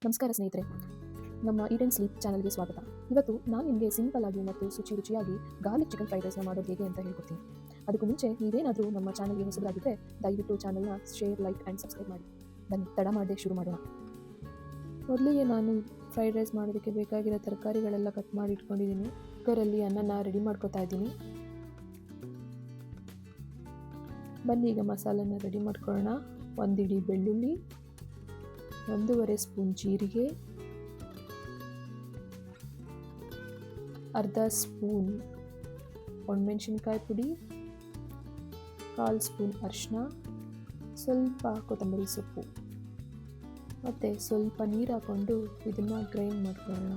ನಮಸ್ಕಾರ ಸ್ನೇಹಿತರೆ, ನಮ್ಮ ಈಟ್ ಆ್ಯಂಡ್ ಸ್ಲೀಪ್ ಚಾನಲ್ಗೆ ಸ್ವಾಗತ. ಇವತ್ತು ನಾನು ನಿಮಗೆ ಸಿಂಪಲ್ ಆಗಿ ಮತ್ತು ರುಚಿಯಾಗಿ ಗಾರ್ಲಿಕ್ ಚಿಕನ್ ಫ್ರೈಡ್ ರೈಸ್ನ ಮಾಡೋದು ಹೇಗೆ ಅಂತ ಹೇಳ್ಕೊಡ್ತೀನಿ. ಅದಕ್ಕೂ ಮುಂಚೆ ನೀವೇನಾದರೂ ನಮ್ಮ ಚಾನಲ್ಗೆ ಹೊಸಬರಾಗಿದ್ದರೆ ದಯವಿಟ್ಟು ಚಾನಲ್ನ ಶೇರ್, ಲೈಕ್ ಆ್ಯಂಡ್ ಸಬ್ಸ್ಕ್ರೈಬ್ ಮಾಡಿ. ಬನ್ನಿ ತಡ ಮಾಡದೆ ಶುರು ಮಾಡೋಣ. ಮೊದಲಿಗೆ ನಾನು ಫ್ರೈಡ್ ರೈಸ್ ಮಾಡೋದಕ್ಕೆ ಬೇಕಾಗಿರೋ ತರಕಾರಿಗಳೆಲ್ಲ ಕಟ್ ಮಾಡಿ ಇಟ್ಕೊಂಡಿದ್ದೀನಿ. ಕುಕ್ಕರಲ್ಲಿ ಅನ್ನನ ರೆಡಿ ಮಾಡ್ಕೊತಾ ಇದ್ದೀನಿ. ಬನ್ನಿ ಈಗ ಮಸಾಲೆನ ರೆಡಿ ಮಾಡ್ಕೊಳ್ಳೋಣ. 1 ಇಡೀ ಬೆಳ್ಳುಳ್ಳಿ, 1.5 ಸ್ಪೂನ್ ಜೀರಿಗೆ, ಅರ್ಧ ಸ್ಪೂನ್ ಒಣಮೆಣಸಿನ್ಕಾಯಿ ಪುಡಿ, 1/4 ಸ್ಪೂನ್ ಅರಿಶಿನ, ಸ್ವಲ್ಪ ಕೊತ್ತಂಬರಿ ಸೊಪ್ಪು ಮತ್ತು ಸ್ವಲ್ಪ ನೀರು ಹಾಕ್ಕೊಂಡು ಇದನ್ನು ಗ್ರೈಂಡ್ ಮಾಡ್ಕೊಳ್ಳೋಣ.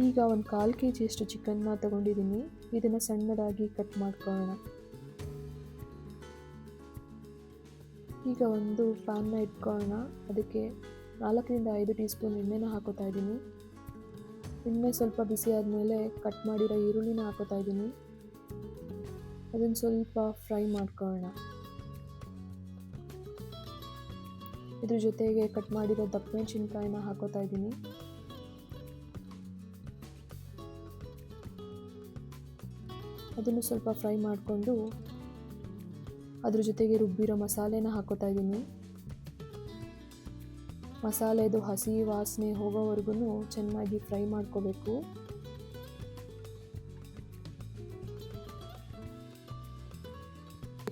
ಈಗ ಒಂದು 1/4 kg ಚಿಕನ್ನ ತಗೊಂಡಿದ್ದೀನಿ. ಇದನ್ನು ಸಣ್ಣದಾಗಿ ಕಟ್ ಮಾಡ್ಕೊಳ್ಳೋಣ. ಈಗ ಒಂದು ಪ್ಯಾನ್ನ ಇಟ್ಕೊಳ್ಳೋಣ. ಅದಕ್ಕೆ 4-5 ಟೀ ಸ್ಪೂನ್ ಎಣ್ಣೆನ ಹಾಕೋತಾ ಇದ್ದೀನಿ. ಎಣ್ಣೆ ಸ್ವಲ್ಪ ಬಿಸಿ ಆದಮೇಲೆ ಕಟ್ ಮಾಡಿರೋ ಈರುಳ್ಳಿನ ಹಾಕೋತಾ ಇದ್ದೀನಿ. ಅದನ್ನು ಸ್ವಲ್ಪ ಫ್ರೈ ಮಾಡ್ಕೊಳ್ಳೋಣ. ಇದ್ರ ಜೊತೆಗೆ ಕಟ್ ಮಾಡಿರೋ ದಪ್ಪ ಮೆಣಸಿನ್ಕಾಯಿನ ಹಾಕೋತಾ ಇದ್ದೀನಿ. ಅದನ್ನು ಸ್ವಲ್ಪ ಫ್ರೈ ಮಾಡಿಕೊಂಡು ಅದ್ರ ಜೊತೆಗೆ ರುಬ್ಬಿರೋ ಮಸಾಲೆನ ಹಾಕೋತಾ ಇದ್ದೀನಿ. ಮಸಾಲೆದು ಹಸಿ ವಾಸನೆ ಹೋಗೋವರೆಗೂ ಚೆನ್ನಾಗಿ ಫ್ರೈ ಮಾಡ್ಕೋಬೇಕು.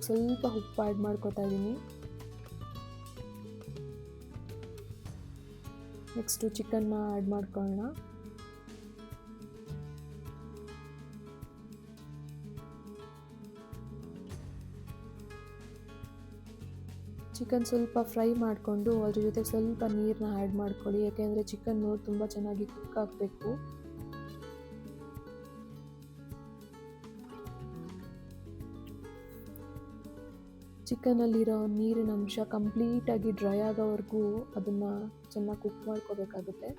ಸ್ವಲ್ಪ ಉಪ್ಪು ಆ್ಯಡ್ ಮಾಡ್ಕೋತಾ ಇದ್ದೀನಿ. ನೆಕ್ಸ್ಟು ಚಿಕನ್ನ ಆ್ಯಡ್ ಮಾಡ್ಕೊಳ್ಳೋಣ. ಚಿಕನ್ ಸ್ವಲ್ಪ ಫ್ರೈ ಮಾಡಿಕೊಂಡು ಅದ್ರ ಜೊತೆ ಸ್ವಲ್ಪ ನೀರನ್ನ ಆ್ಯಡ್ ಮಾಡ್ಕೊಳ್ಳಿ. ಯಾಕೆಂದರೆ ಚಿಕನ್ನು ತುಂಬ ಚೆನ್ನಾಗಿ ಕುಕ್ ಆಗಬೇಕು. ಚಿಕನಲ್ಲಿರೋ ನೀರಿನ ಅಂಶ ಕಂಪ್ಲೀಟಾಗಿ ಡ್ರೈ ಆಗೋವರೆಗೂ ಅದನ್ನು ಚೆನ್ನಾಗಿ ಕುಕ್ ಮಾಡ್ಕೋಬೇಕಾಗುತ್ತೆ.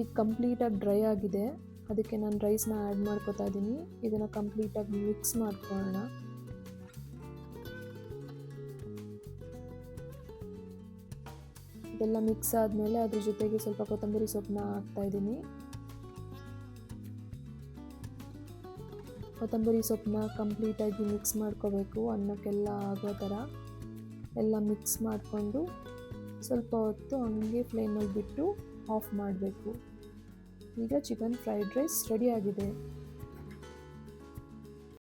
ಈಗ ಕಂಪ್ಲೀಟಾಗಿ ಡ್ರೈ ಆಗಿದೆ. ಅದಕ್ಕೆ ನಾನು ರೈಸ್ನ ಆ್ಯಡ್ ಮಾಡ್ಕೋತಾ ಇದ್ದೀನಿ. ಇದನ್ನು ಕಂಪ್ಲೀಟಾಗಿ ಮಿಕ್ಸ್ ಮಾಡ್ಕೊಳ್ಳೋಣ. ಇದೆಲ್ಲ ಮಿಕ್ಸ್ ಆದಮೇಲೆ ಅದ್ರ ಜೊತೆಗೆ ಸ್ವಲ್ಪ ಕೊತ್ತಂಬರಿ ಸೊಪ್ಪನ್ನ ಹಾಕ್ತಾ ಇದ್ದೀನಿ. ಕೊತ್ತಂಬರಿ ಸೊಪ್ಪನ್ನ ಕಂಪ್ಲೀಟಾಗಿ ಮಿಕ್ಸ್ ಮಾಡ್ಕೋಬೇಕು. ಅನ್ನಕ್ಕೆಲ್ಲ ಆಗೋ ಥರ ಎಲ್ಲ ಮಿಕ್ಸ್ ಮಾಡಿಕೊಂಡು ಸ್ವಲ್ಪ ಹೊತ್ತು ಹಂಗೆ ಫ್ಲೇಮಲ್ಲಿ ಬಿಟ್ಟು ಆಫ್ ಮಾಡಬೇಕು. ಈಗ ಚಿಕನ್ ಫ್ರೈಡ್ ರೈಸ್ ರೆಡಿಯಾಗಿದೆ.